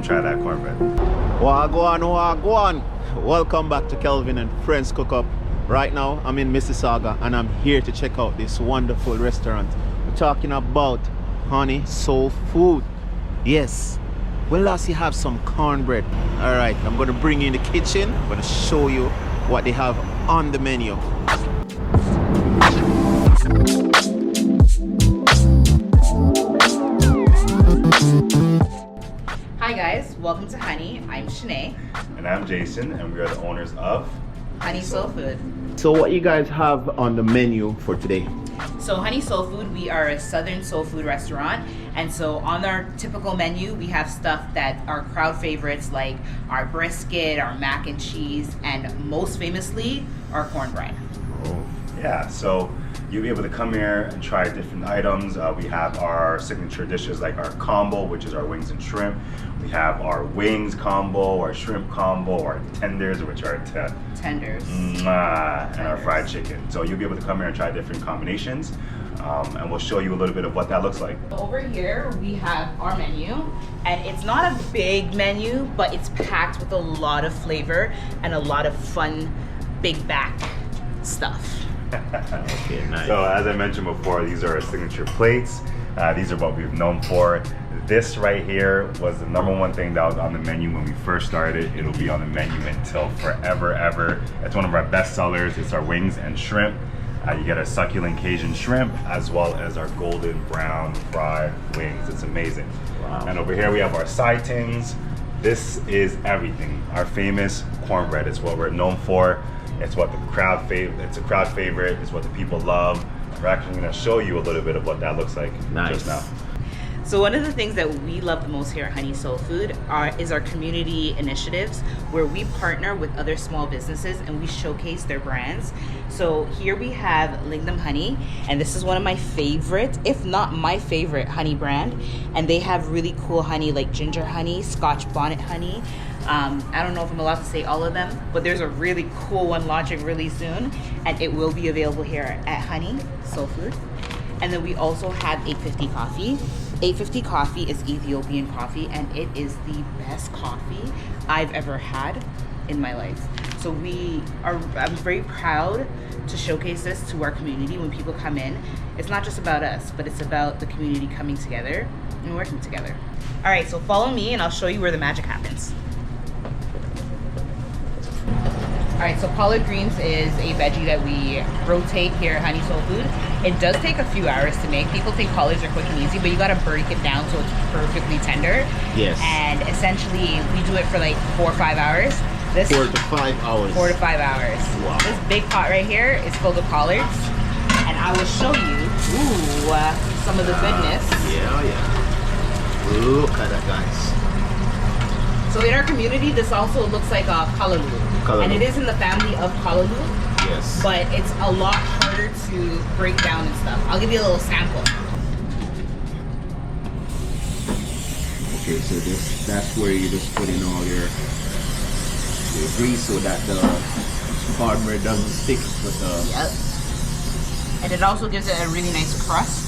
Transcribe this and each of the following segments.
try that cornbread. Wagwan. Welcome back to Kelvin and Friends Cook Up. Right now I'm in Mississauga and I'm here to check out this wonderful restaurant. We're talking about Honey Soul Food. Yes, well, last you have some cornbread. All right, I'm gonna bring you in the kitchen. I'm gonna show you what they have on the menu. Hi guys, welcome to Honey. I'm Shanae. And I'm Jason, and we are the owners of Honey Soul Food. So what you guys have on the menu for today? So Honey Soul Food, we are a southern soul food restaurant, and so on our typical menu we have stuff that are crowd favorites like our brisket, our mac and cheese, and most famously our cornbread. Oh. Yeah, so you'll be able to come here and try different items. We have our signature dishes like our combo, which is our wings and shrimp. We have our wings combo, our shrimp combo, our tenders, which are tenders, and our fried chicken. So you'll be able to come here and try different combinations, and we'll show you a little bit of what that looks like. Over here we have our menu, and it's not a big menu, but it's packed with a lot of flavor and a lot of fun big back stuff. Okay, nice. So as I mentioned before, these are our signature plates. These are what we've known for. This right here was the #1 thing that was on the menu when we first started. It'll be on the menu until forever, ever. It's one of our best sellers. It's our wings and shrimp. You get our succulent Cajun shrimp as well as our golden brown fried wings. It's amazing. Wow. And over here we have our side tins. This is everything. Our famous cornbread is what we're known for. It's what the crowd it's a crowd favorite. It's what the people love. We're actually going to show you a little bit of what that looks like just now. So one of the things that we love the most here at Honey Soul Food is our community initiatives, where we partner with other small businesses and we showcase their brands. So here we have Lingdom Honey, and this is one of my favorite, if not my favorite, honey brand. And they have really cool honey like ginger honey, Scotch bonnet honey. I don't know if I'm allowed to say all of them, but there's a really cool one launching really soon, and it will be available here at Honey Soul Food. And then we also have 850 coffee. 850 coffee is Ethiopian coffee, and it is the best coffee I've ever had in my life. So I'm very proud to showcase this to our community when people come in. It's not just about us, but it's about the community coming together and working together. All right, so follow me and I'll show you where the magic happens. All right, so collard greens is a veggie that we rotate here at Honey Soul Food. It does take a few hours to make. People think collards are quick and easy, but you gotta break it down so it's perfectly tender. Yes. And essentially, we do it for like 4 or 5 hours. 4 to 5 hours. 4 to 5 hours. Wow. This big pot right here is filled with collards, and I will show you some of the goodness. Yeah. Look at that, guys. So in our community, this also looks like a kalaloo. And it is in the family of kalaloo. Yes. But it's a lot harder to break down and stuff. I'll give you a little sample. Okay, so that's where you just put in all your grease so that the cornbread doesn't stick with the... Yep. And it also gives it a really nice crust.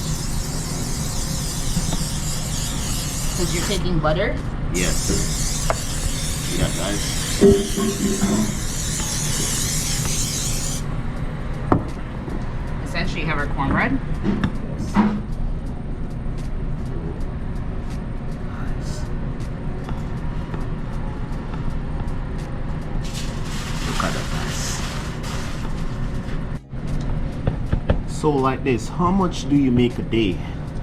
Because you're taking butter. Yes. See that, guys? Essentially, you have our cornbread. Nice. Look at that, guys. So like this, how much do you make a day?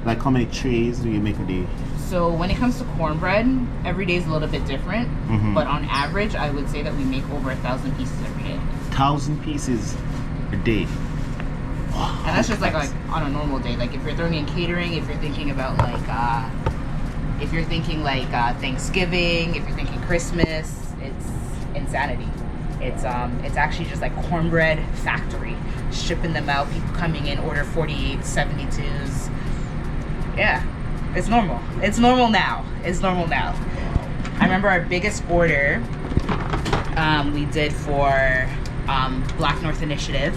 Like how many trays do you make a day? So when it comes to cornbread, every day is a little bit different. But on average, I would say that we make over 1,000 pieces every day. 1,000 pieces a day. And that's just like on a normal day. Like if you're throwing in catering, if you're thinking about Thanksgiving, if you're thinking Christmas, it's insanity. It's actually just like cornbread factory, shipping them out, people coming in, order 48, 72s. Yeah, it's normal. It's normal now. I remember our biggest order we did for Black North Initiative,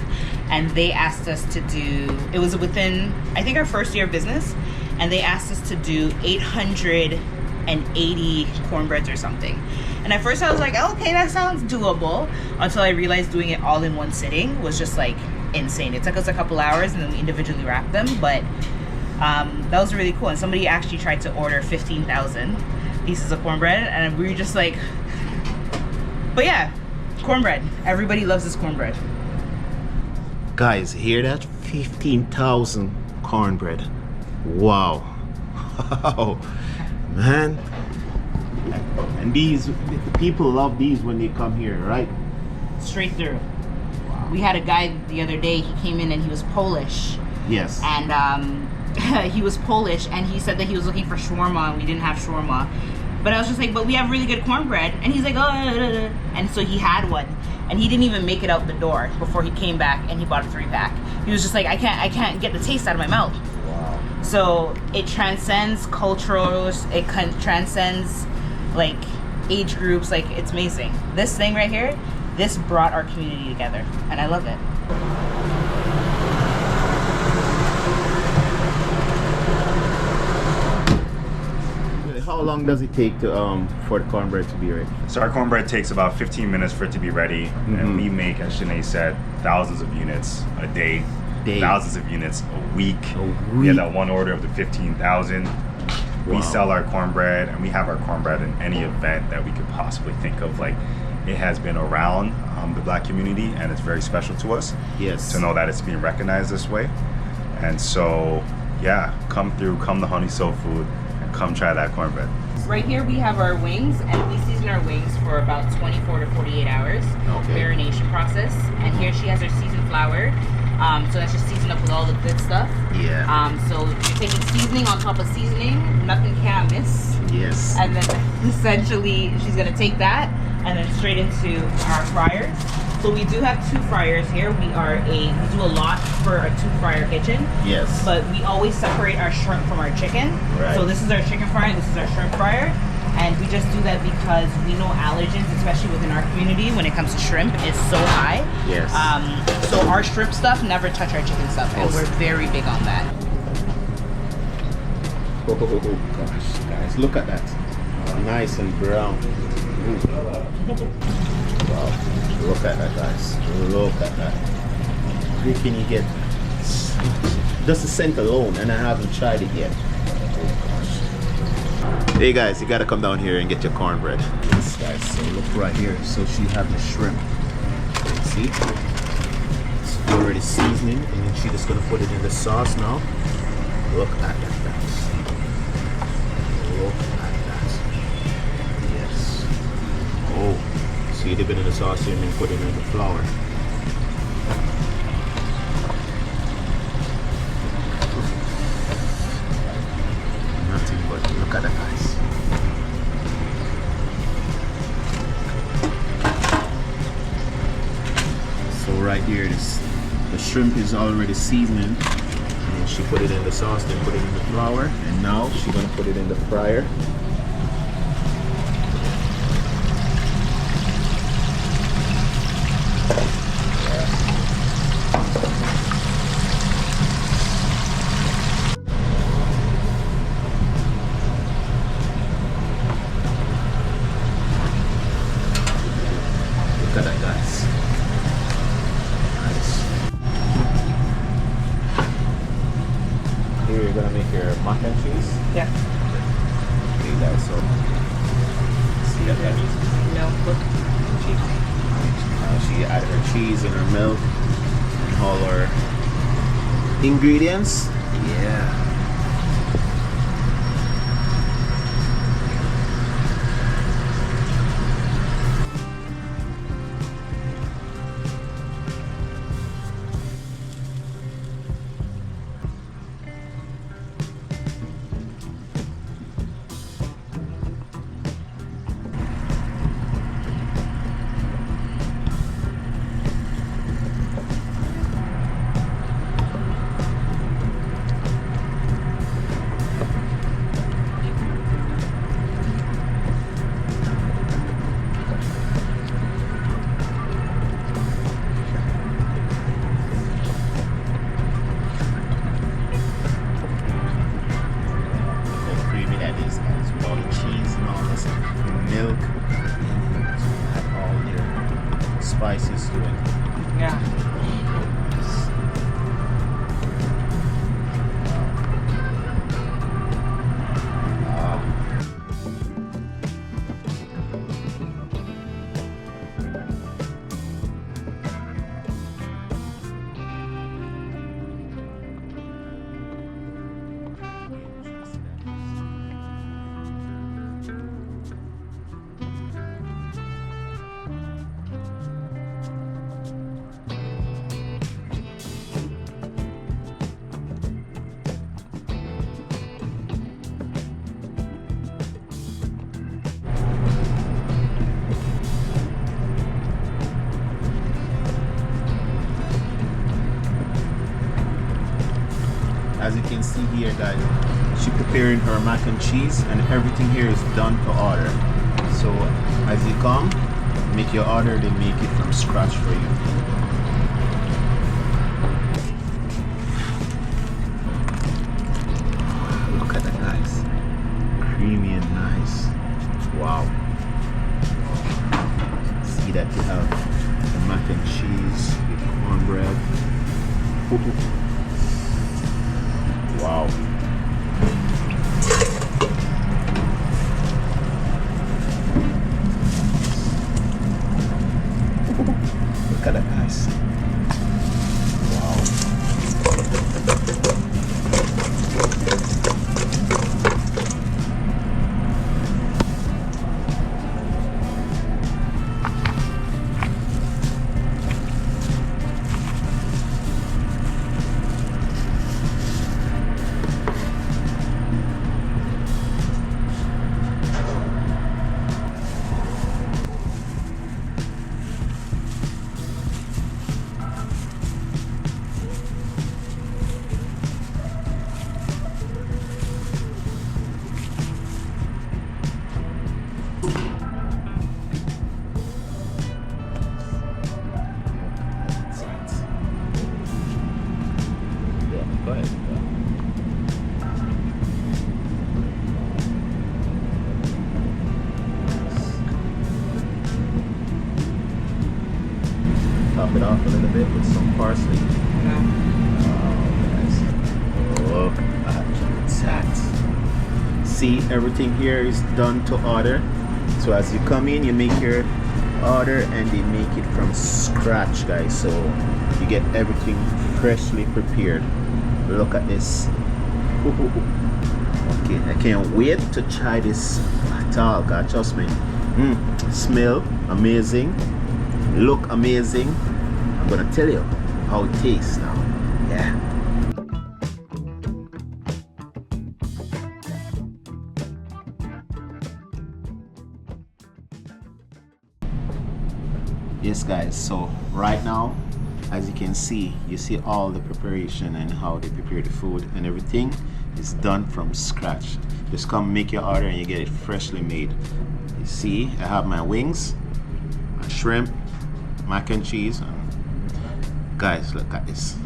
and they asked us to do, it was within, I think, our first year of business, and they asked us to do 800 180 cornbreads or something. And at first I was like, okay, that sounds doable, until I realized doing it all in one sitting was just like insane. It took us a couple hours, and then we individually wrapped them, but that was really cool. And somebody actually tried to order 15,000 pieces of cornbread, and we were just like, but yeah, cornbread. Everybody loves this cornbread. Guys, hear that? 15,000 cornbread. Wow. Wow. Man. And these, people love these when they come here, right? Straight through. We had a guy the other day, he came in and he was Polish. Yes. And he was Polish, and he said that he was looking for shawarma, and we didn't have shawarma. But I was just like, but we have really good cornbread. And he's like, oh, and so he had one. And he didn't even make it out the door before he came back, and he bought a 3-pack. He was just like, I can't get the taste out of my mouth. Wow. So it transcends cultures, it transcends like age groups, like it's amazing. This thing right here, this brought our community together, and I love it. How long does it take to for the cornbread to be ready? So our cornbread takes about 15 minutes for it to be ready, and we make, as Shanae said, thousands of units a day, thousands of units a week. We had that one order of the 15,000. We sell our cornbread, and we have our cornbread in any event that we could possibly think of. Like, it has been around the Black community, and it's very special to us. Yes. To know that it's being recognized this way. And so, yeah, come through, come to Honey Soul Food, and come try that cornbread. Right here we have our wings, and we season our wings for about 24 to 48 hours. Marination process. And here she has her seasoned flour. So that's just seasoned up with all the good stuff. Yeah. So you're taking seasoning on top of seasoning, nothing can miss. Yes. And then essentially she's gonna take that and then straight into our fryers. So we do have 2 fryers here. We do a lot for a 2-fryer kitchen. Yes. But we always separate our shrimp from our chicken. Right. So this is our chicken fryer, this is our shrimp fryer. And we just do that because we know allergens, especially within our community, when it comes to shrimp, is so high. Yes. So our shrimp stuff never touch our chicken stuff, and we're very big on that. Oh gosh, guys, look at that. Nice and brown. Wow. Look at that, guys. Look at that. Where can you get just the scent alone? And I haven't tried it yet. Hey guys, you gotta come down here and get your cornbread. Yes guys, so look right here. So she have the shrimp. See? It's already seasoning, and then she's just gonna put it in the sauce now. Look at that, guys. Look at that. Yes. Oh, see, they've been in the sauce here and then put it in the flour. Nothing but look at that, guys. So right here, the shrimp is already seasoning, and she put it in the sauce, then put it in the flour, and now she's gonna put it in the fryer. Look at that, guys. Nice. Here you're gonna make your mac and cheese. Yeah. Okay, guys. So see that, guys? No, look. She added her cheese and her milk and all her ingredients. Yeah. as you can see here, guys, she preparing her mac and cheese, and everything here is done to order. So as you come, make your order, they make it from scratch for you. Look at that, guys. Creamy and nice. Wow. See that you have the mac and cheese with cornbread. Wow. Look at that, guys. Wow. Go ahead. Top it off a little bit with some parsley. Look at that. See, everything here is done to order. So as you come in, you make your order and they make it from scratch, guys. So you get everything freshly prepared. Look at this. Okay, I can't wait to try this at all, God, trust me. Smell amazing, look amazing. I'm gonna tell you how it tastes now. Yeah. Yes, guys, so right now, as you can see, you see all the preparation and how they prepare the food, and everything is done from scratch. Just come make your order and you get it freshly made. You see, I have my wings, my shrimp, mac and cheese, and guys, look at this.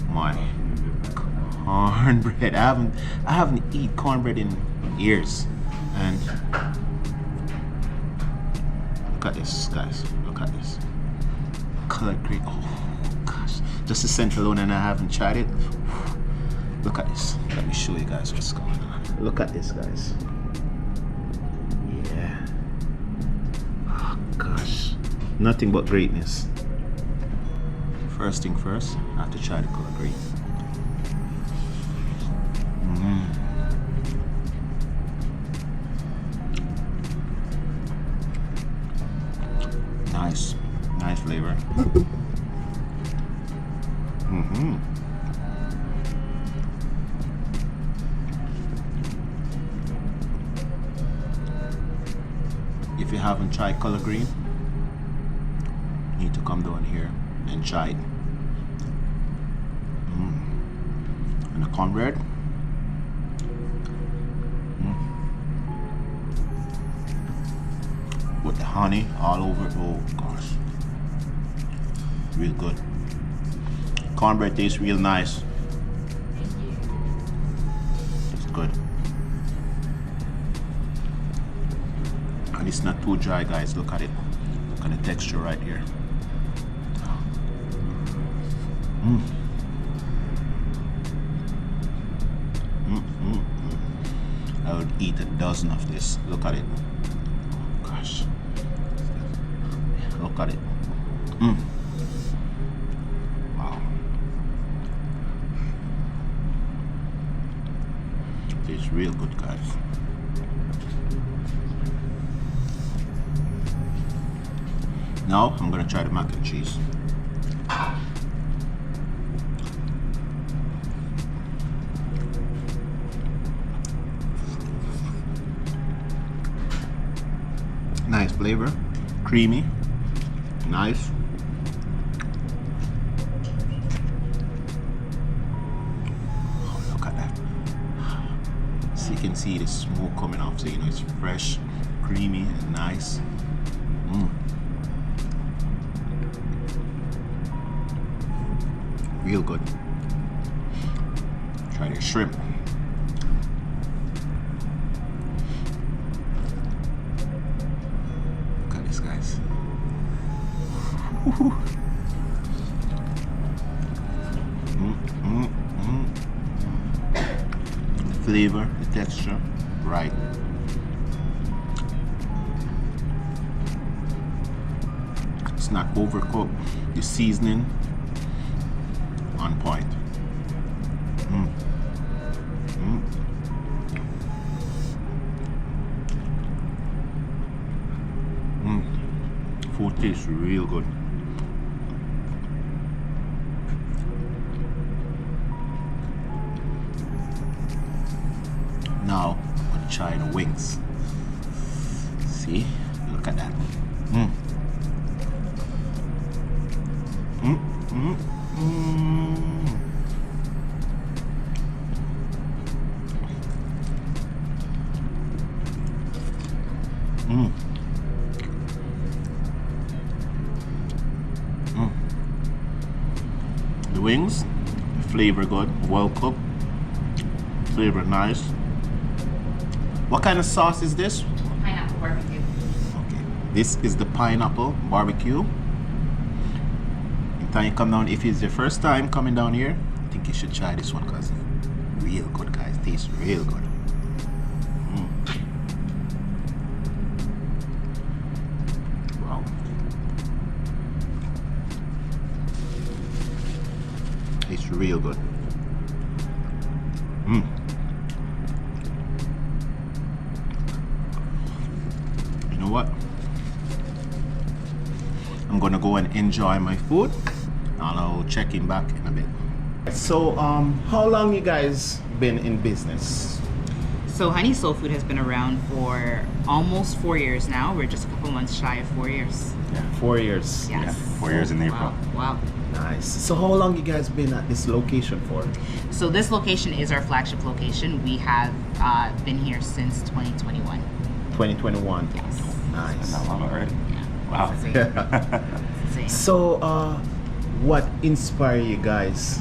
My cornbread. I haven't eaten cornbread in years, and look at this, guys. Look at this. Colored green. Oh. Just the scent alone, and I haven't tried it. Look at this. Let me show you guys what's going on. Look at this, guys. Yeah. Oh gosh. Nothing but greatness. First thing first, I have to try the color green. Nice. Nice flavor. If you haven't tried color green, you need to come down here and try it. And the cornbread. With the honey all over it. Oh gosh. Real good. Cornbread tastes real nice. It's good. And it's not too dry, guys. Look at it. Look at the texture right here. I would eat a dozen of this. Look at it. Oh, gosh. Look at it. Wow. Tastes real good, guys. Now I'm gonna try the mac and cheese. Nice flavor, creamy, nice. Oh, look Yes, you can see the smoke coming off, so you know it's fresh, creamy, and nice. Real good. Try the shrimp. Look at this, guys. The flavor, the texture, right. It's not overcooked. The seasoning on point. Food tastes real good. Now, I'm gonna try the wings. See? Look at that. The wings, flavor good, well cooked, flavor nice. What kind of sauce is this? Pineapple barbecue. Okay, this is the pineapple barbecue. Anytime you come down, if it's your first time coming down here, I think you should try this one, cause real good, guys. Tastes real good. Wow. It's real good. You know what? I'm gonna go and enjoy my food, and I'll check in back in a bit. So, how long you guys been in business? So Honey Soul Food has been around for almost 4 years now. We're just a couple months shy of 4 years. Yeah. 4 years. Yes. Yeah, 4 years in April. Wow. Nice. So, how long you guys been at this location for? So this location is our flagship location. We have been here since 2021. 2021. Yes. Nice. Not long already. Yeah. Wow. It's insane. It's insane. So, what inspired you guys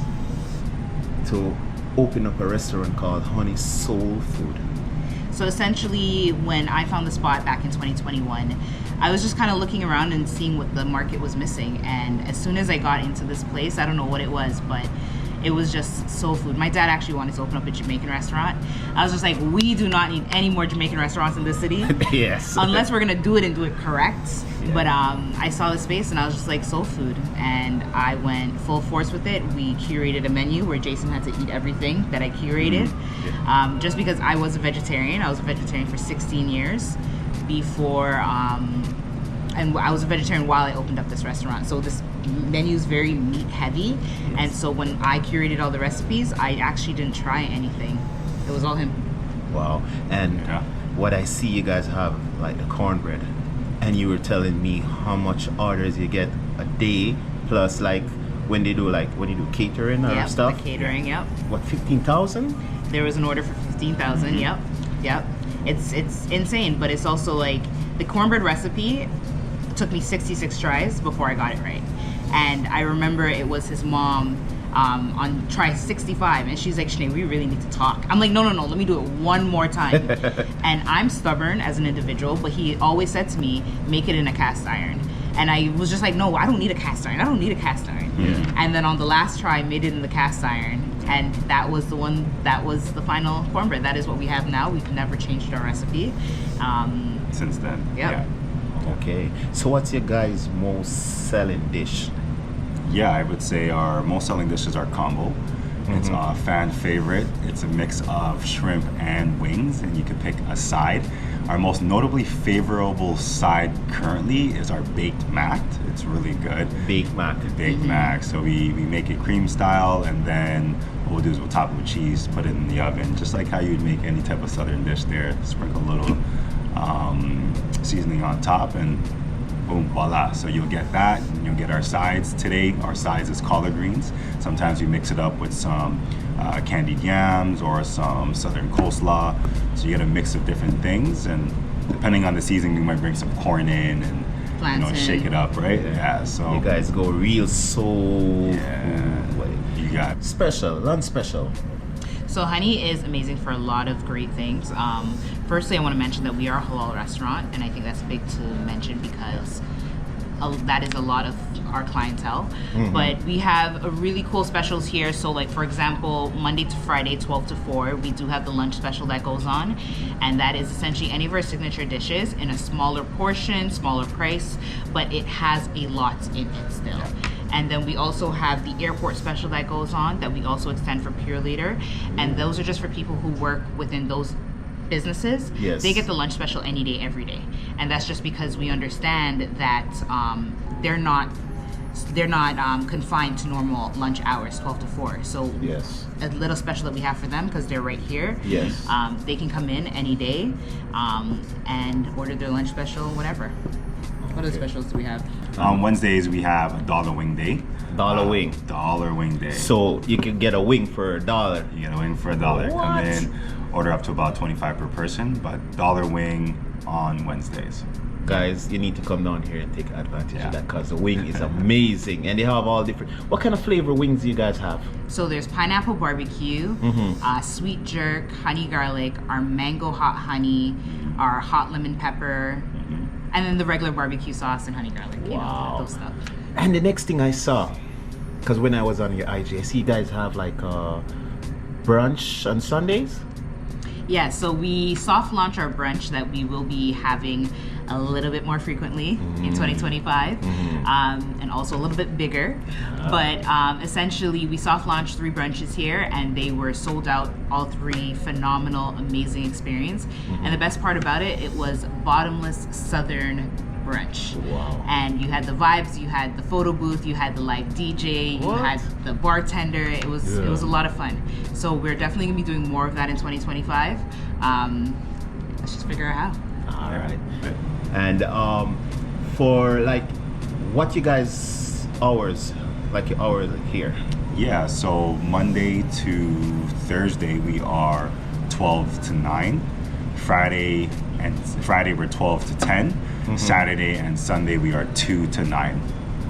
to open up a restaurant called Honey Soul Food? So essentially, when I found the spot back in 2021, I was just kind of looking around and seeing what the market was missing. And as soon as I got into this place, I don't know what it was, but it was just soul food. My dad actually wanted to open up a Jamaican restaurant. I was just like, we do not need any more Jamaican restaurants in this city. Yes. Unless we're gonna do it and do it correct. Yeah. But I saw the space and I was just like, soul food. And I went full force with it. We curated a menu where Jason had to eat everything that I curated. Just because I was a vegetarian. I was a vegetarian for 16 years before, and I was a vegetarian while I opened up this restaurant. So this menu is very meat heavy. And so when I curated all the recipes, I actually didn't try anything. It was all him. Wow. And what I see you guys have, like the cornbread, and you were telling me how much orders you get a day, plus like when you do catering or stuff. The catering, yep. What, 15,000? There was an order for 15,000. Yep. It's insane, but it's also like the cornbread recipe took me 66 tries before I got it right. And I remember it was his mom on try 65, and she's like, Sinead, we really need to talk. I'm like, no, let me do it one more time. And I'm stubborn as an individual, but he always said to me, make it in a cast iron. And I was just like, no, I don't need a cast iron. Yeah. And then on the last try, I made it in the cast iron. And that was the final cornbread. That is what we have now. We've never changed our recipe. Since then. Yep. Yeah. Okay. So what's your guys' most selling dish? Yeah, I would say our most selling dish is our combo. It's a fan favorite. It's a mix of shrimp and wings, and you can pick a side. Our most notably favorable side currently is our baked mac. It's really good. Baked mac. Baked mac. So we make it cream style, and then what we'll do is we'll top it with cheese, put it in the oven, just like how you'd make any type of southern dish there. Sprinkle a little seasoning on top, and Boom, voila. So you'll get that, and you'll get our sides. Today, our sides is collard greens. Sometimes we mix it up with some candied yams or some southern coleslaw. So you get a mix of different things, and depending on the season, we might bring some corn in and shake it up, right? Yeah. So you guys go real soul. Yeah. You got lunch special. So Honey is amazing for a lot of great things. Firstly, I want to mention that we are a halal restaurant, and I think that's big to mention because that is a lot of our clientele. But we have a really cool specials here. So like, for example, Monday to Friday, 12 to 4, we do have the lunch special that goes on. And that is essentially any of our signature dishes in a smaller portion, smaller price, but it has a lot in it still. And then we also have the airport special that goes on that we also extend for Pure Leader. And those are just for people who work within those businesses. Yes. They get the lunch special any day, every day. And that's just because we understand that they're not confined to normal lunch hours, 12 to 4. So Yes. a little special that we have for them, because they're right here. Yes. They can come in any day and order their lunch special, whatever. What other specials do we have? on Wednesdays we have a dollar wing day. Dollar wing. Dollar wing day. So you can get a wing for $1. You get a wing for $1. What? Come in, order up to about 25 per person, but dollar wing on Wednesdays. Guys, you need to come down here and take advantage Yeah. of that because the wing is amazing and they have all different. What kind of flavor wings do you guys have? So there's pineapple barbecue, sweet jerk, honey garlic, our mango hot honey, our hot lemon pepper, and then the regular barbecue sauce and honey garlic. You know, those stuff. And the next thing I saw, because when I was on your IG, I see you guys have like brunch on Sundays. Yeah, so we soft launch our brunch that we will be having a little bit more frequently in 2025, and also a little bit bigger. But essentially, we soft launched 3 brunches here, and they were sold out. All 3 phenomenal, amazing experience. And the best part about it, it was bottomless Southern brunch. Wow. And you had the vibes, you had the photo booth, you had the live DJ, you had the bartender. It was a lot of fun. So we're definitely gonna be doing more of that in 2025. Let's just figure out how. All right. And for like, what you guys hours, like your hours here? Yeah, so Monday to Thursday we are 12 to 9. Friday we're 12 to 10. Saturday and Sunday we are 2 to 9,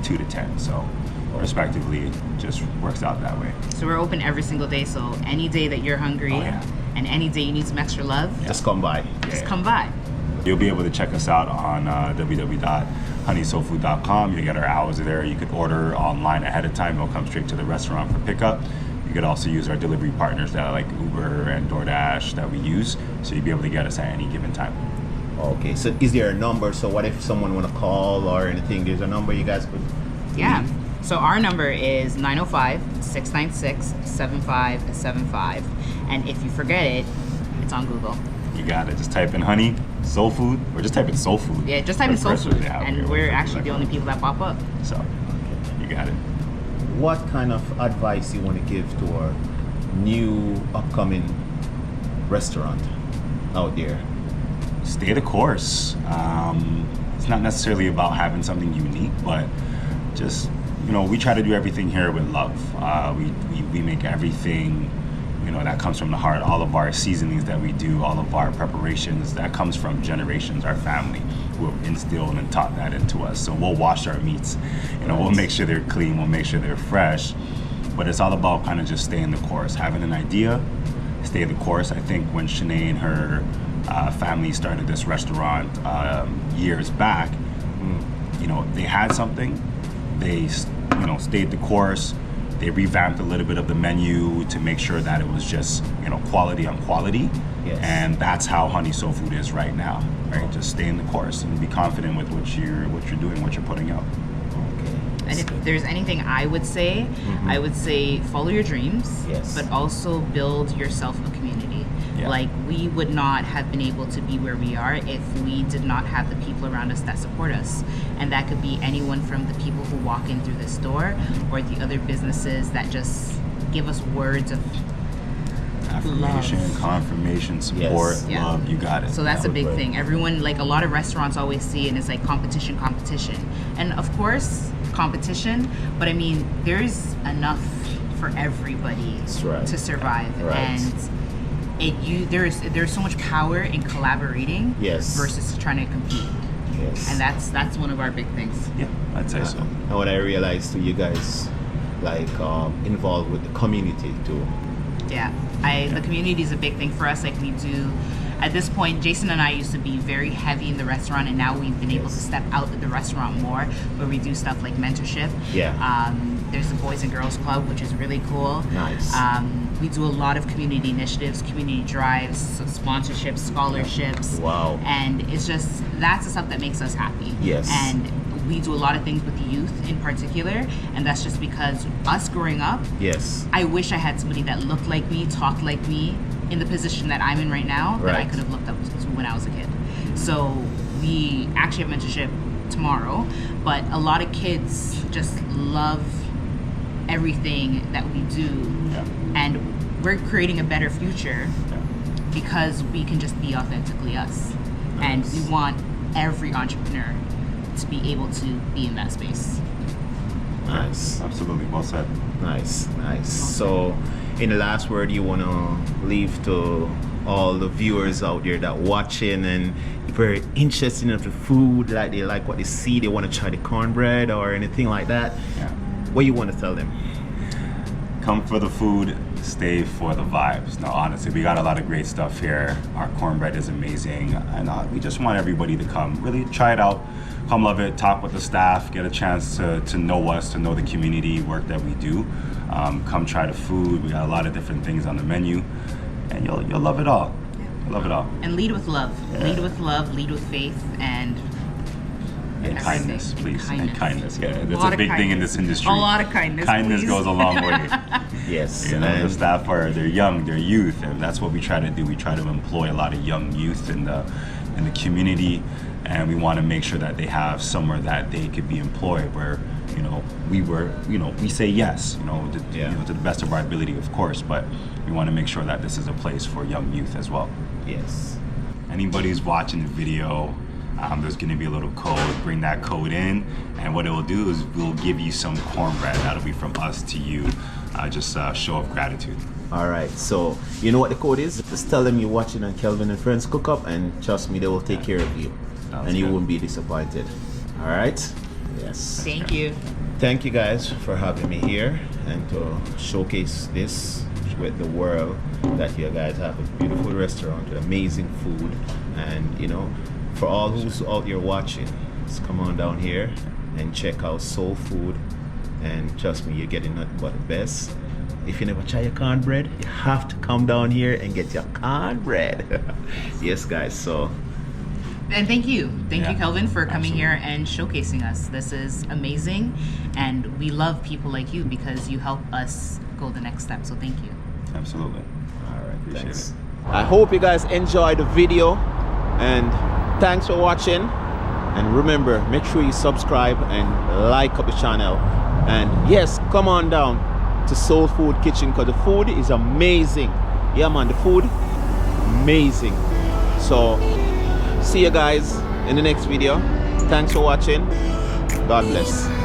2 to 10. So respectively, it just works out that way. So we're open every single day. So any day that you're hungry and any day you need some extra love, Just come by. just come by. You'll be able to check us out on www.honeysoulfood.com. You get our hours there. You could order online ahead of time. It'll come straight to the restaurant for pickup. You could also use our delivery partners that are like Uber and DoorDash that we use. So you'll be able to get us at any given time. Okay, so is there a number? So what if someone want to call or anything? There's a number you guys could. Yeah. So our number is 905-696-7575. And if you forget it, it's on Google. You got it. Just type in honey, soul food, or just type in soul food. Yeah, just type in soul First one food. they have And here. we're actually the only people that pop up. So you got it. What kind of advice you want to give to our new upcoming restaurant out there? Stay the course. It's not necessarily about having something unique, but just, we try to do everything here with love. We make everything, that comes from the heart. All of our seasonings that we do, all of our preparations, that comes from generations, our family who have instilled and taught that into us. So we'll wash our meats, we'll make sure they're clean, we'll make sure they're fresh, but it's all about kind of just staying the course, having an idea, stay the course. I think when Shanae and her family started this restaurant years back, they had something, they stayed the course, they revamped a little bit of the menu to make sure that it was just quality on quality. Yes. And that's how Honey Soul Food is right now, right? Just stay in the course and be confident with what you're doing, what you're putting out. And if there's anything I would say, I would say follow your dreams, Yes. but also build yourself a community. Yeah. Like, we would not have been able to be where we are if we did not have the people around us that support us. And that could be anyone from the people who walk in through this door or the other businesses that just give us words of Affirmation, confirmation, support, Yes. Yeah. love. You got it. So that's a big Right. thing. Everyone, like a lot of restaurants always see, and it's like competition, competition. And of course, competition, but I mean, there's enough for everybody That's right. to survive. Right. And there's so much power in collaborating Yes. versus trying to compete. Yes. And that's one of our big things. Yeah, I'd say so. And what I realized too, you guys like involved with the community too. Yeah, the community is a big thing for us. Like we do, at this point, Jason and I used to be very heavy in the restaurant, and now we've been able to step out of the restaurant more, where we do stuff like mentorship. Yeah. There's the Boys and Girls Club, which is really cool. Nice. We do a lot of community initiatives, community drives, sponsorships, scholarships. Wow. And it's just, that's the stuff that makes us happy. Yes. And we do a lot of things with the youth in particular, and that's just because us growing up, Yes. I wish I had somebody that looked like me, talked like me, in the position that I'm in right now, that I Right. could have looked up to when I was a kid. So we actually have mentorship tomorrow, but a lot of kids just love everything that we do, Yeah. and we're creating a better future Yeah. because we can just be authentically us. And we want every entrepreneur to be able to be in that space. Nice. Absolutely. Well said. Nice. Nice. So, in the last word, you want to leave to all the viewers out there that watching and very interested in the food, like they like what they see, they want to try the cornbread or anything like that. Yeah. What you want to tell them? Come for the food, stay for the vibes. Now, honestly, we got a lot of great stuff here. Our cornbread is amazing, and we just want everybody to come, really try it out, come love it, talk with the staff, get a chance to know us, to know the community work that we do. Come try the food. We got a lot of different things on the menu, and you'll love it all. You'll love it all. And lead with love. Yeah. Lead with love, lead with faith, and And everything. kindness, please. And Kindness. kindness. Yeah, A that's lot a of big thing in kindness. this industry. A lot of kindness, Kindness please. goes a long way. Yes. You know, and the staff they're young, they're youth, and that's what we try to do. We try to employ a lot of young youth in the community, and we want to make sure that they have somewhere that they could be employed where, we say yes, Yeah. to the best of our ability, of course, but we want to make sure that this is a place for young youth as well. yes. Anybody who's watching the video, there's going to be a little code. Bring that code in, and what it will do is we'll give you some cornbread. That'll be from us to you. Just a show of gratitude. All right. So, you know what the code is? Just tell them you're watching on Kelvin and Friends Cook Up, and trust me, they will take care of you. Sounds And you good. won't be disappointed. All right? Yes. thank you. Thank you guys for having me here and to showcase this with the world, that you guys have a beautiful restaurant with amazing food. And for all who's out there watching, just come on down here and check out Soul Food, and trust me, you're getting nothing but the best. If you never try your cornbread, you have to come down here and get your cornbread. Yes guys, so And thank you. Thank Yeah, you, Kelvin, for coming absolutely. here and showcasing us. This is amazing. And we love people like you because you help us go the next step. So thank you. Absolutely. all right, Appreciate thanks. it. I hope you guys enjoyed the video, and thanks for watching. And remember, make sure you subscribe and like up the channel. And yes, come on down to Soul Food Kitchen because the food is amazing. Yeah man, the food amazing. So see you guys in the next video. Thanks for watching. God bless.